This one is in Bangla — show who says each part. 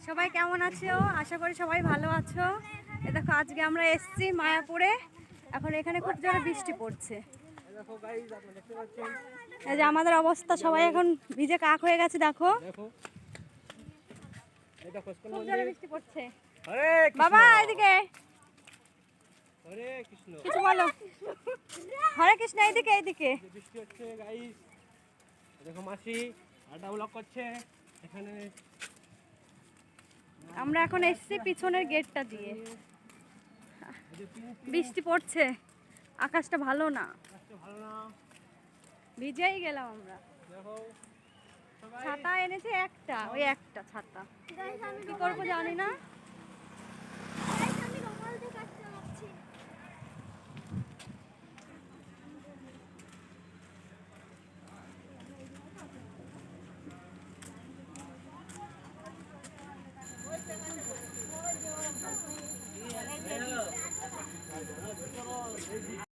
Speaker 1: সবাই কেমন আছো? আশা করি সবাই ভালো আছো। এই দেখো আজকে আমরা এসেছি মায়াপুরে। এখন এখানে খুব জোরে বৃষ্টি পড়ছে। এই যে আমাদের অবস্থা, সবাই এখন ভিজে কাক হয়ে গেছে। দেখো খুব জোরে বৃষ্টি পড়ছে। বাবা এদিকে
Speaker 2: হরে কৃষ্ণ,
Speaker 1: কিছু বলো। হরে কৃষ্ণ, এইদিকে এইদিকে।
Speaker 2: বৃষ্টি হচ্ছে গাইস। দেখো মাসি আটা ব্লক করছে এখানে।
Speaker 1: আমরা এখন এসেছি পিছনের গেটটা দিয়ে। বৃষ্টি পড়ছে, আকাশটা ভালো না,
Speaker 2: ভালো না,
Speaker 1: ভিজেই গেলাম আমরা।
Speaker 2: দেখো
Speaker 1: ছাতা এনেছে একটা, ওই একটা ছাতা, কি করবো জানি না।